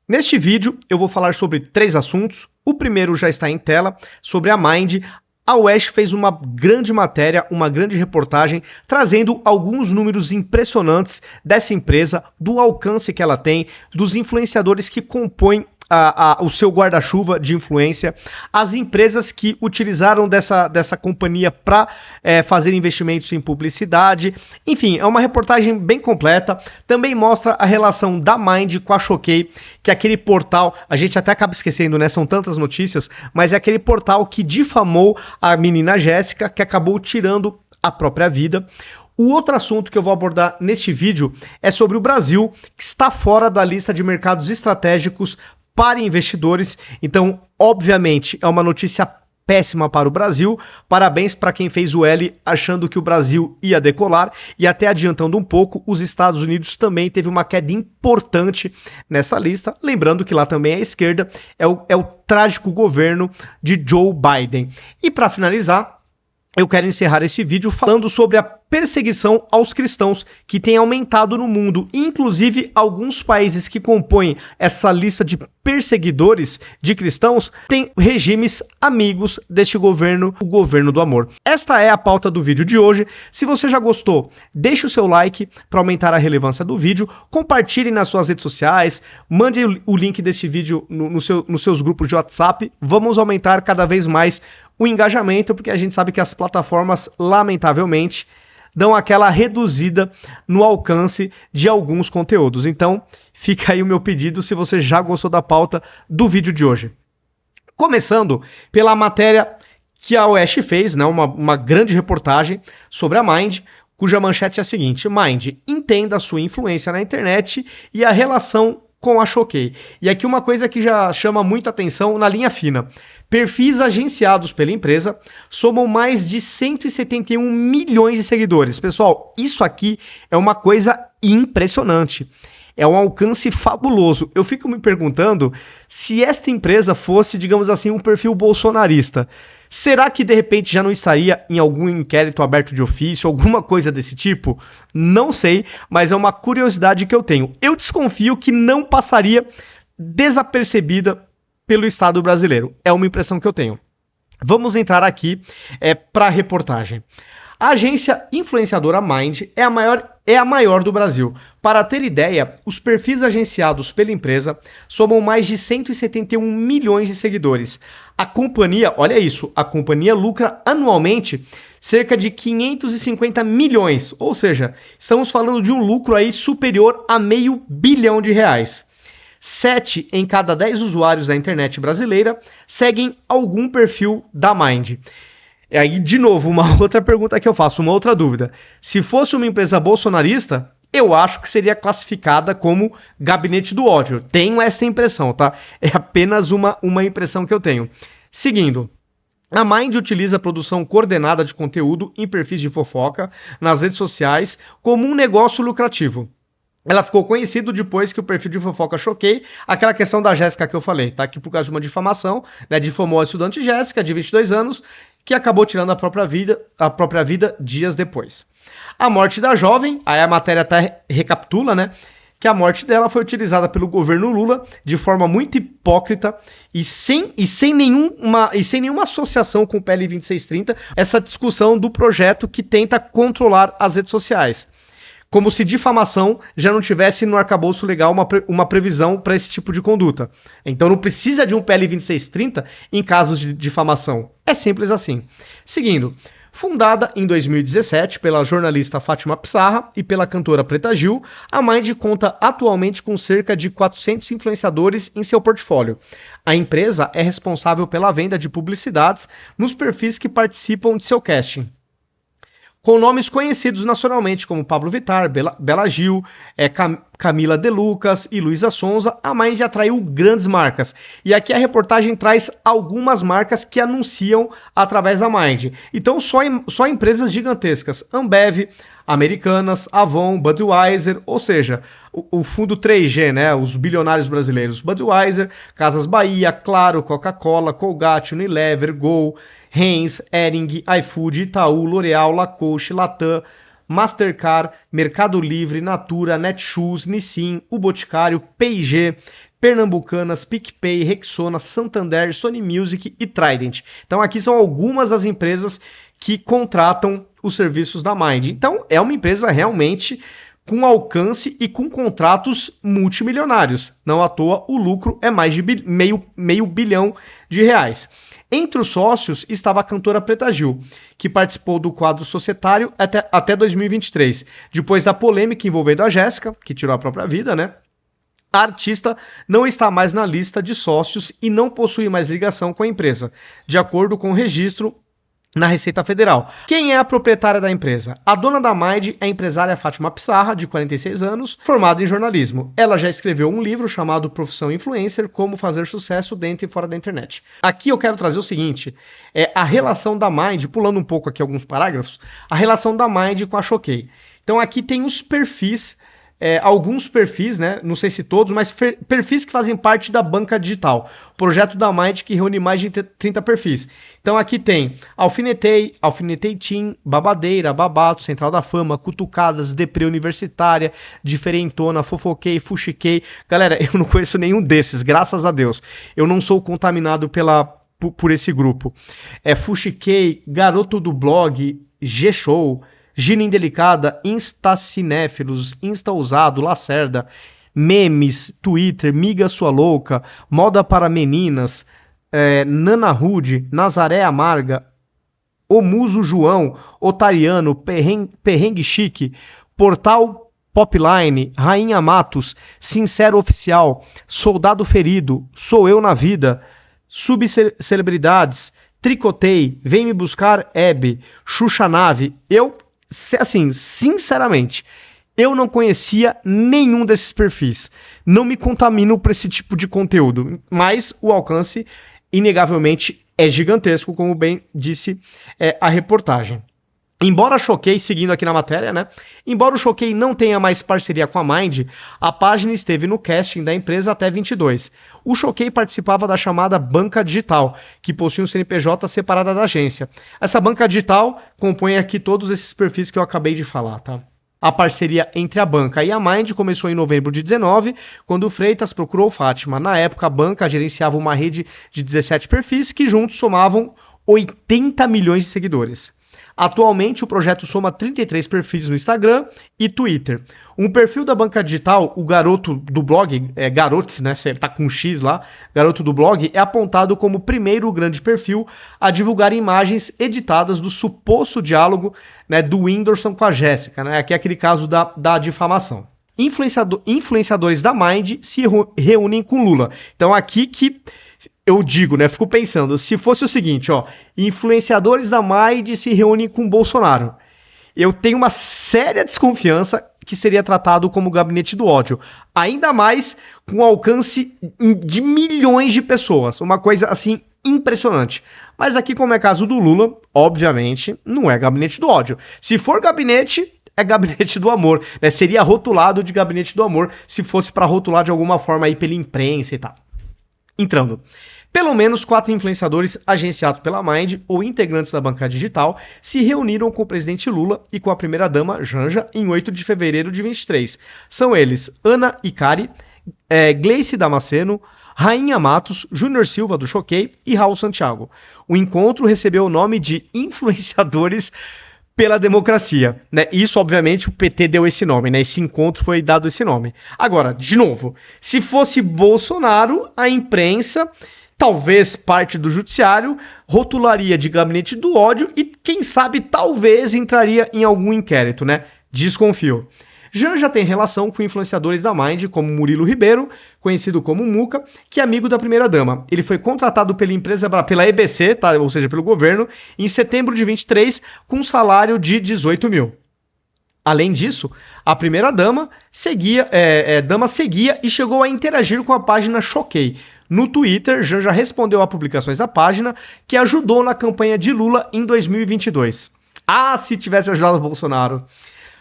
Neste vídeo eu vou falar sobre 3 assuntos. O primeiro já está em tela, sobre a Mind. A UESC fez uma grande matéria, uma grande reportagem, trazendo alguns números impressionantes dessa empresa, do alcance que ela tem, dos influenciadores que compõem o seu guarda-chuva de influência, as empresas que utilizaram dessa companhia para fazer investimentos em publicidade. Enfim, é uma reportagem bem completa. Também mostra a relação da Mind com a Choquei, que é aquele portal, a gente até acaba esquecendo, né? São tantas notícias, mas é aquele portal que difamou a menina Jéssica, que acabou tirando a própria vida. O outro assunto que eu vou abordar neste vídeo é sobre o Brasil, que está fora da lista de mercados estratégicos para investidores. Então, obviamente, é uma notícia péssima para o Brasil. Parabéns para quem fez o L achando que o Brasil ia decolar. E até adiantando um pouco, os Estados Unidos também teve uma queda importante nessa lista. Lembrando que lá também a esquerda é o trágico governo de Joe Biden. E para finalizar, eu quero encerrar esse vídeo falando sobre a perseguição aos cristãos que tem aumentado no mundo. Inclusive, alguns países que compõem essa lista de perseguidores de cristãos têm regimes amigos deste governo, o governo do amor. Esta é a pauta do vídeo de hoje. Se você já gostou, deixe o seu like para aumentar a relevância do vídeo, compartilhe nas suas redes sociais, mande o link desse vídeo nos seus grupos de WhatsApp. Vamos aumentar cada vez mais o engajamento, porque a gente sabe que as plataformas, lamentavelmente, dão aquela reduzida no alcance de alguns conteúdos. Então, fica aí o meu pedido se você já gostou da pauta do vídeo de hoje. Começando pela matéria que a UESC fez, né, uma grande reportagem sobre a Mind, cuja manchete é a seguinte: Mind, entenda a sua influência na internet e a relação com a Choquei. E aqui uma coisa que já chama muita atenção na linha fina. Perfis agenciados pela empresa somam mais de 171 milhões de seguidores. Pessoal, isso aqui é uma coisa impressionante. É um alcance fabuloso. Eu fico me perguntando se esta empresa fosse, digamos assim, um perfil bolsonarista. Será que de repente já não estaria em algum inquérito aberto de ofício, alguma coisa desse tipo? Não sei, mas é uma curiosidade que eu tenho. Eu desconfio que não passaria desapercebida pelo Estado brasileiro. É uma impressão que eu tenho. Vamos entrar aqui para a reportagem. A agência influenciadora Mind é a maior do Brasil. Para ter ideia, os perfis agenciados pela empresa somam mais de 171 milhões de seguidores. A companhia, olha isso, a companhia lucra anualmente cerca de 550 milhões, ou seja, estamos falando de um lucro aí superior a R$500 bilhão. 7 em cada 10 usuários da internet brasileira seguem algum perfil da Mind. E aí, de novo, uma outra pergunta que eu faço, uma outra dúvida. Se fosse uma empresa bolsonarista, eu acho que seria classificada como gabinete do ódio. Tenho esta impressão, tá? É apenas uma impressão que eu tenho. Seguindo. A Mind utiliza a produção coordenada de conteúdo em perfis de fofoca nas redes sociais como um negócio lucrativo. Ela ficou conhecida depois que o perfil de fofoca Choquei, aquela questão da Jéssica que eu falei, tá? Que por causa de uma difamação, né, difamou a estudante Jéssica, de 22 anos, que acabou tirando a própria vida dias depois. A morte da jovem, aí a matéria até recapitula, né? Que a morte dela foi utilizada pelo governo Lula de forma muito hipócrita e sem nenhuma associação com o PL 2630, essa discussão do projeto que tenta controlar as redes sociais. Como se difamação já não tivesse no arcabouço legal uma previsão para esse tipo de conduta. Então não precisa de um PL 2630 em casos de difamação. É simples assim. Seguindo. Fundada em 2017 pela jornalista Fátima Pissarra e pela cantora Preta Gil, a Mind conta atualmente com cerca de 400 influenciadores em seu portfólio. A empresa é responsável pela venda de publicidades nos perfis que participam de seu casting, com nomes conhecidos nacionalmente como Pablo Vittar, Bela Gil, Camila De Lucas e Luísa Sonza. A Mind atraiu grandes marcas. E aqui a reportagem traz algumas marcas que anunciam através da Mind. Então só empresas gigantescas, Ambev, Americanas, Avon, Budweiser, ou seja, o fundo 3G, né, os bilionários brasileiros, Budweiser, Casas Bahia, Claro, Coca-Cola, Colgate, Unilever, Gol, Heinz, Hering, iFood, Itaú, L'Oréal, Lacoste, Latam, Mastercard, Mercado Livre, Natura, Netshoes, Nissin, O Boticário, P&G, Pernambucanas, PicPay, Rexona, Santander, Sony Music e Trident. Então aqui são algumas das empresas que contratam os serviços da Mind. Então é uma empresa realmente com alcance e com contratos multimilionários. Não à toa, o lucro é mais de meio bilhão de reais. Entre os sócios estava a cantora Preta Gil, que participou do quadro societário até 2023. Depois da polêmica envolvendo a Jéssica, que tirou a própria vida, né? A artista não está mais na lista de sócios e não possui mais ligação com a empresa, de acordo com o registro na Receita Federal. Quem é a proprietária da empresa? A dona da Mind é a empresária Fátima Pissarra, de 46 anos, formada em jornalismo. Ela já escreveu um livro chamado Profissão Influencer, Como Fazer Sucesso Dentro e Fora da Internet. Aqui eu quero trazer o seguinte, a relação da Mind, pulando um pouco aqui alguns parágrafos, a relação da Mind com a Choquei. Então aqui tem os perfis, alguns perfis, né? Não sei se todos, mas perfis que fazem parte da banca digital. Projeto da Mind que reúne mais de 30 perfis. Então aqui tem Alfinetei, Alfinetei Team, Babadeira, Babato, Central da Fama, Cutucadas, Deprê Universitária, Diferentona, Fofoquei, Fuxiquei. Galera, eu não conheço nenhum desses, graças a Deus. Eu não sou contaminado por esse grupo. Fuxiquei, Garoto do Blog, G-Show, Gina Indelicada, Instacinéfilos, Insta Ousado, Lacerda, Memes, Twitter, Miga Sua Louca, Moda para Meninas, Nana Rude, Nazaré Amarga, Omuso João, Otariano, Perrengue Chique, Portal Popline, Rainha Matos, Sincero Oficial, Soldado Ferido, Sou Eu na Vida, Subcelebridades, Tricotei, Vem Me Buscar, Hebe, Xuxa Nave. Assim, sinceramente, eu não conhecia nenhum desses perfis. Não me contamino por esse tipo de conteúdo, mas o alcance, inegavelmente, é gigantesco, como bem disse a reportagem. Embora a Choquei, seguindo aqui na matéria, né? Embora o Choquei não tenha mais parceria com a Mind, a página esteve no casting da empresa até 22. O Choquei participava da chamada Banca Digital, que possui um CNPJ separada da agência. Essa Banca Digital compõe aqui todos esses perfis que eu acabei de falar, tá? A parceria entre a banca e a Mind começou em novembro de 19, quando o Freitas procurou Fátima. Na época, a banca gerenciava uma rede de 17 perfis que juntos somavam 80 milhões de seguidores. Atualmente, o projeto soma 33 perfis no Instagram e Twitter. Um perfil da banca digital, o garoto do blog, Garotes, né? Você tá com um X lá, garoto do blog, é apontado como o primeiro grande perfil a divulgar imagens editadas do suposto diálogo, né, do Whindersson com a Jéssica, né? Aqui é aquele caso da difamação. Influenciadores da Mind se reúnem com Lula. Então aqui que eu digo, né? Fico pensando, se fosse o seguinte, ó, influenciadores da Mind se reúnem com Bolsonaro. Eu tenho uma séria desconfiança que seria tratado como gabinete do ódio. Ainda mais com alcance de milhões de pessoas. Uma coisa, assim, impressionante. Mas aqui, como é caso do Lula, obviamente, não é gabinete do ódio. Se for gabinete, é gabinete do amor, né? Seria rotulado de gabinete do amor se fosse para rotular de alguma forma aí pela imprensa e tal. Entrando. Pelo menos 4 influenciadores agenciados pela Mind ou integrantes da banca digital se reuniram com o presidente Lula e com a primeira-dama Janja em 8 de fevereiro de 23. São eles Ana Icari, Gleice Damasceno, Rainha Matos, Júnior Silva do Choquei e Raul Santiago. O encontro recebeu o nome de Influenciadores pela Democracia, né? Isso, obviamente, o PT deu esse nome, né? Esse encontro foi dado esse nome. Agora, de novo, se fosse Bolsonaro, a imprensa, talvez parte do judiciário, rotularia de gabinete do ódio e, quem sabe, talvez entraria em algum inquérito, né? Desconfio. Janja tem relação com influenciadores da Mind, como Murilo Ribeiro, conhecido como Muca, que é amigo da primeira-dama. Ele foi contratado pela EBC, tá? Ou seja, pelo governo, em setembro de 23, com um salário de 18 mil. Além disso, a primeira-dama seguia e chegou a interagir com a página Choquei. No Twitter, Janja respondeu a publicações da página, que ajudou na campanha de Lula em 2022. Ah, se tivesse ajudado o Bolsonaro!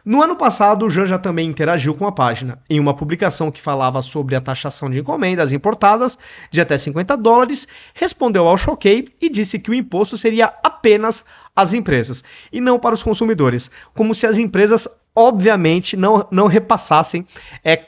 No ano passado, o Janja também interagiu com a página. Em uma publicação que falava sobre a taxação de encomendas importadas de até $50, respondeu ao Choquei e disse que o imposto seria apenas às empresas e não para os consumidores, como se as empresas obviamente não repassassem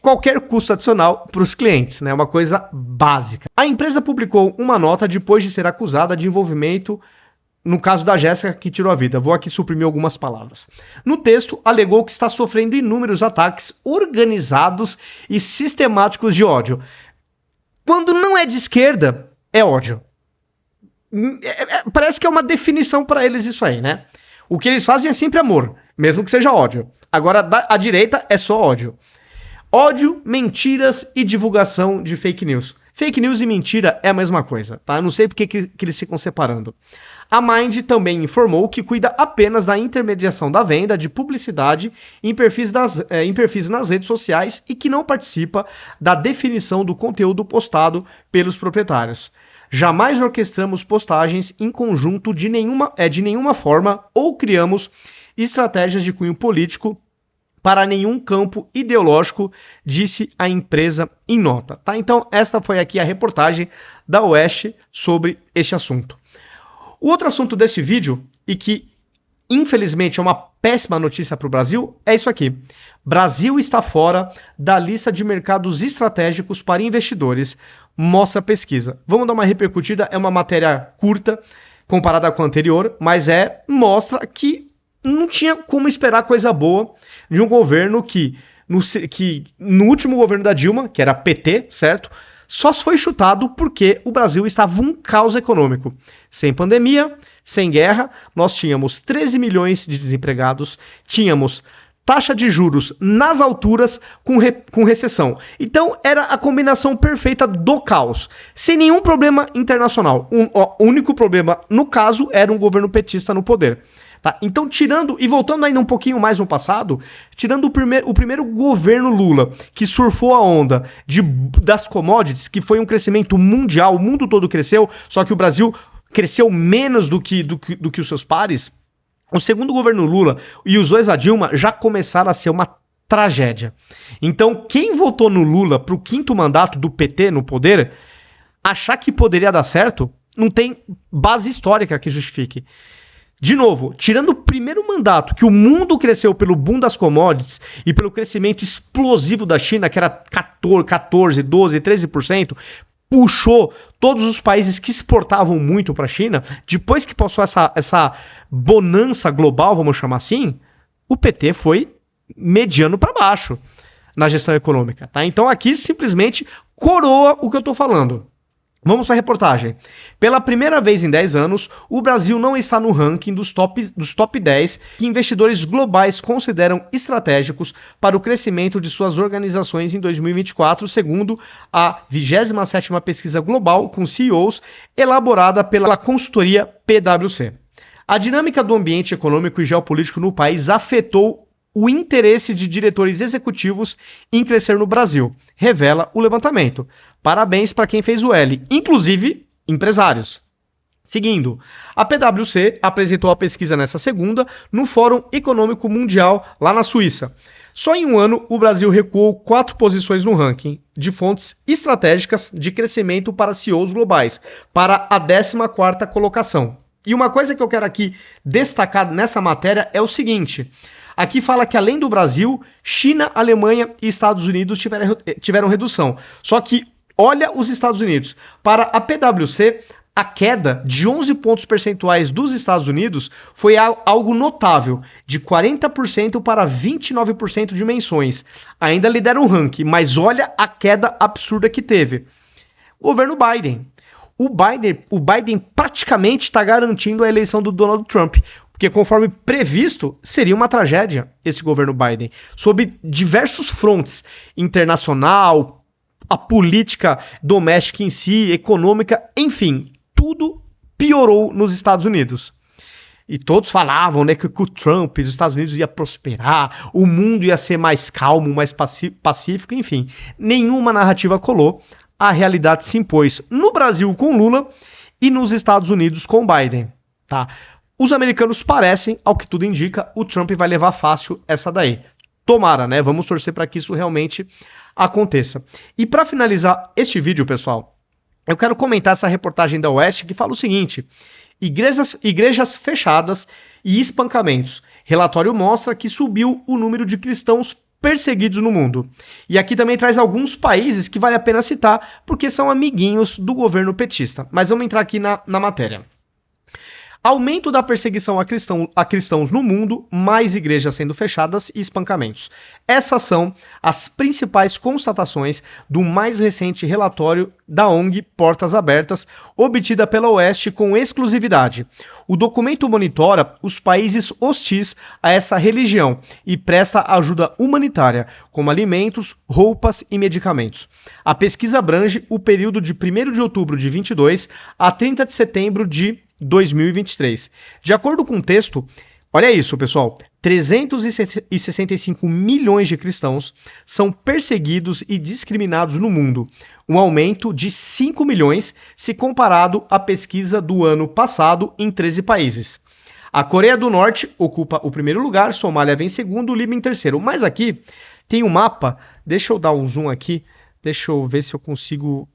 qualquer custo adicional para os clientes, né? Uma coisa básica. A empresa publicou uma nota depois de ser acusada de envolvimento no caso da Jéssica que tirou a vida. Vou aqui suprimir algumas palavras. No texto, alegou que está sofrendo inúmeros ataques organizados e sistemáticos de ódio. Quando não é de esquerda, é ódio. Parece que é uma definição para eles isso aí, né? O que eles fazem é sempre amor, mesmo que seja ódio. Agora, a direita é só ódio. Ódio, mentiras e divulgação de fake news. Fake news e mentira é a mesma coisa, tá? Eu não sei porque que eles ficam separando. A Mind também informou que cuida apenas da intermediação da venda de publicidade em perfis nas redes sociais e que não participa da definição do conteúdo postado pelos proprietários. Jamais orquestramos postagens em conjunto de nenhuma forma ou criamos estratégias de cunho político para nenhum campo ideológico, disse a empresa em nota. Tá? Então, esta foi aqui a reportagem da Oeste sobre este assunto. O outro assunto desse vídeo, e que infelizmente é uma péssima notícia para o Brasil, é isso aqui. Brasil está fora da lista de mercados estratégicos para investidores, mostra a pesquisa. Vamos dar uma repercutida, é uma matéria curta comparada com a anterior, mas mostra que não tinha como esperar coisa boa de um governo que no último governo da Dilma, que era PT, certo? Só foi chutado porque o Brasil estava um caos econômico. Sem pandemia, sem guerra, nós tínhamos 13 milhões de desempregados, tínhamos taxa de juros nas alturas com recessão. Então era a combinação perfeita do caos, sem nenhum problema internacional. O único problema, no caso, era um governo petista no poder. Tá? Então, tirando, e voltando ainda um pouquinho mais no passado, tirando o primeiro governo Lula, que surfou a onda das commodities, que foi um crescimento mundial, o mundo todo cresceu, só que o Brasil cresceu menos do que os seus pares, o segundo governo Lula e os dois a Dilma já começaram a ser uma tragédia. Então, quem votou no Lula para o quinto mandato do PT no poder, achar que poderia dar certo, não tem base histórica que justifique. De novo, tirando o primeiro mandato, que o mundo cresceu pelo boom das commodities e pelo crescimento explosivo da China, que era 14, 12, 13%, puxou todos os países que exportavam muito para a China. Depois que passou essa bonança global, vamos chamar assim, o PT foi mediano para baixo na gestão econômica. Tá? Então aqui simplesmente coroa o que eu estou falando. Vamos para a reportagem. Pela primeira vez em 10 anos, o Brasil não está no ranking dos top 10 que investidores globais consideram estratégicos para o crescimento de suas organizações em 2024, segundo a 27ª pesquisa global com CEOs, elaborada pela consultoria PwC. A dinâmica do ambiente econômico e geopolítico no país afetou o interesse de diretores executivos em crescer no Brasil, revela o levantamento. Parabéns para quem fez o L, inclusive empresários. Seguindo, a PwC apresentou a pesquisa nesta segunda no Fórum Econômico Mundial lá na Suíça. Só em um ano, o Brasil recuou 4 posições no ranking de fontes estratégicas de crescimento para CEOs globais, para a 14ª colocação. E uma coisa que eu quero aqui destacar nessa matéria é o seguinte. Aqui fala que além do Brasil, China, Alemanha e Estados Unidos tiveram redução. Só que olha os Estados Unidos. Para a PwC, a queda de 11 pontos percentuais dos Estados Unidos foi algo notável, de 40% para 29% de menções. Ainda lidera o ranking, mas olha a queda absurda que teve. Governo Biden. O Biden praticamente está garantindo a eleição do Donald Trump. Porque conforme previsto, seria uma tragédia esse governo Biden, sob diversos frontes, internacional, a política doméstica em si, econômica, enfim, tudo piorou nos Estados Unidos. E todos falavam, né, que com o Trump os Estados Unidos ia prosperar, o mundo ia ser mais calmo, mais pacífico, enfim. Nenhuma narrativa colou, a realidade se impôs no Brasil com Lula e nos Estados Unidos com Biden, tá? Os americanos parecem, ao que tudo indica, o Trump vai levar fácil essa daí. Tomara, né? Vamos torcer para que isso realmente aconteça. E para finalizar este vídeo, pessoal, eu quero comentar essa reportagem da Oeste que fala o seguinte. igrejas fechadas e espancamentos. Relatório mostra que subiu o número de cristãos perseguidos no mundo. E aqui também traz alguns países que vale a pena citar, porque são amiguinhos do governo petista. Mas vamos entrar aqui na matéria. Aumento da perseguição a cristãos no mundo, mais igrejas sendo fechadas e espancamentos. Essas são as principais constatações do mais recente relatório da ONG Portas Abertas, obtida pela Oeste com exclusividade. O documento monitora os países hostis a essa religião e presta ajuda humanitária, como alimentos, roupas e medicamentos. A pesquisa abrange o período de 1º de outubro de 22 a 30 de setembro de 2023. De acordo com o texto, olha isso, pessoal, 365 milhões de cristãos são perseguidos e discriminados no mundo, um aumento de 5 milhões se comparado à pesquisa do ano passado em 13 países. A Coreia do Norte ocupa o primeiro lugar, Somália vem em segundo, Líbia em terceiro. Mas aqui tem um mapa, deixa eu dar um zoom aqui, deixa eu ver se eu consigo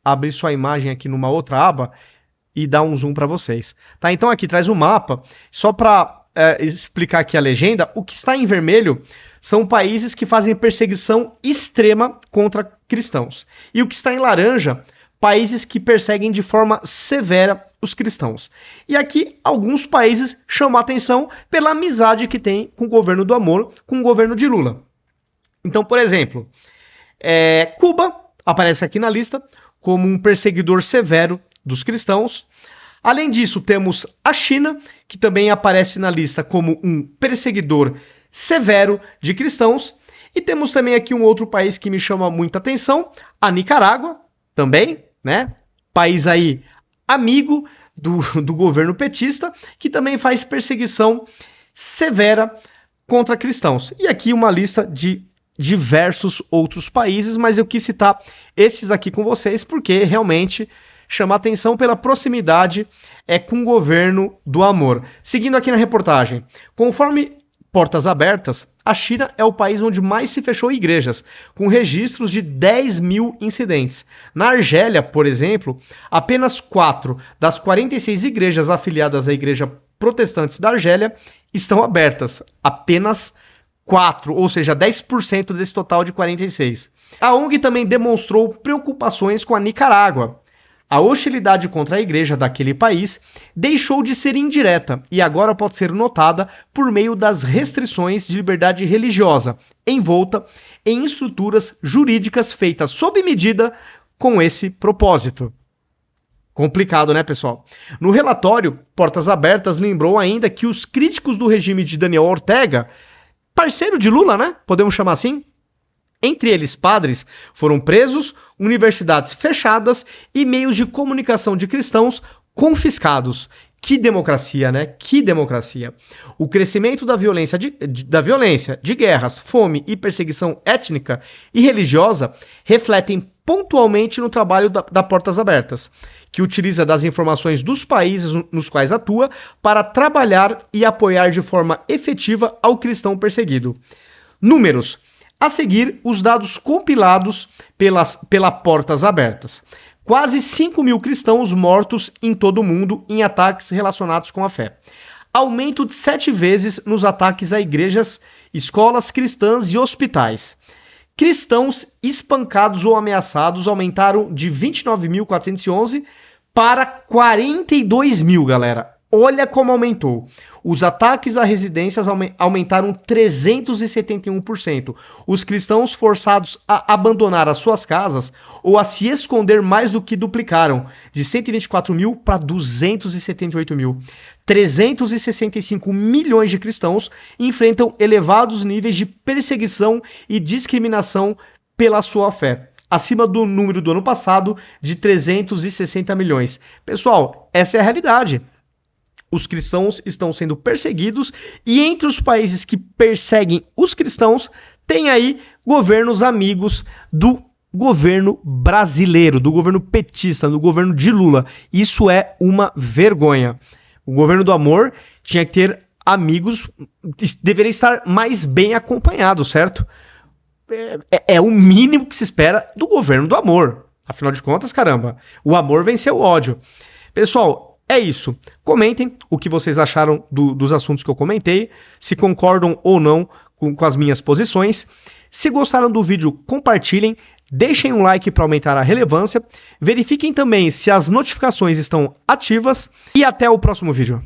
abrir sua imagem aqui numa outra aba e dar um zoom para vocês. Tá? Então aqui traz um mapa, só para explicar aqui a legenda, o que está em vermelho são países que fazem perseguição extrema contra cristãos. E o que está em laranja, países que perseguem de forma severa os cristãos. E aqui alguns países chamam a atenção pela amizade que tem com o governo do amor, com o governo de Lula. Então, por exemplo, Cuba aparece aqui na lista como um perseguidor severo dos cristãos. Além disso, temos a China, que também aparece na lista como um perseguidor severo de cristãos. E temos também aqui um outro país que me chama muita atenção, a Nicarágua, também, né? País aí amigo do governo petista, que também faz perseguição severa contra cristãos. E aqui uma lista de diversos outros países, mas eu quis citar esses aqui com vocês porque realmente chama atenção pela proximidade com o governo do amor. Seguindo aqui na reportagem, conforme Portas Abertas, a China é o país onde mais se fechou igrejas, com registros de 10 mil incidentes. Na Argélia, por exemplo, apenas 4 das 46 igrejas afiliadas à Igreja Protestantes da Argélia estão abertas. Apenas 4, ou seja, 10% desse total de 46. A ONG também demonstrou preocupações com a Nicarágua. A hostilidade contra a igreja daquele país deixou de ser indireta e agora pode ser notada por meio das restrições de liberdade religiosa, envolta em estruturas jurídicas feitas sob medida com esse propósito. Complicado, né, pessoal? No relatório, Portas Abertas lembrou ainda que os críticos do regime de Daniel Ortega, parceiro de Lula, né? Podemos chamar assim? Entre eles, padres foram presos, universidades fechadas e meios de comunicação de cristãos confiscados. Que democracia, né? Que democracia. O crescimento da violência, de guerras, fome e perseguição étnica e religiosa refletem pontualmente no trabalho da Portas Abertas, que utiliza das informações dos países nos quais atua para trabalhar e apoiar de forma efetiva ao cristão perseguido. Números. A seguir, os dados compilados pela Portas Abertas. Quase 5 mil cristãos mortos em todo o mundo em ataques relacionados com a fé. Aumento de 7 vezes nos ataques a igrejas, escolas cristãs e hospitais. Cristãos espancados ou ameaçados aumentaram de 29.411 para 42 mil, galera. Olha como aumentou. Os ataques a residências aumentaram 371%. Os cristãos forçados a abandonar as suas casas ou a se esconder mais do que duplicaram, de 124 mil para 278 mil. 365 milhões de cristãos enfrentam elevados níveis de perseguição e discriminação pela sua fé, acima do número do ano passado de 360 milhões. Pessoal, essa é a realidade. Os cristãos estão sendo perseguidos e entre os países que perseguem os cristãos, tem aí governos amigos do governo brasileiro, do governo petista, do governo de Lula. Isso é uma vergonha. O governo do amor tinha que ter amigos, deveria estar mais bem acompanhado, certo? É o mínimo que se espera do governo do amor. Afinal de contas, caramba, o amor venceu o ódio. Pessoal, é isso. Comentem o que vocês acharam dos assuntos que eu comentei, se concordam ou não com as minhas posições. Se gostaram do vídeo, compartilhem, deixem um like para aumentar a relevância, verifiquem também se as notificações estão ativas e até o próximo vídeo.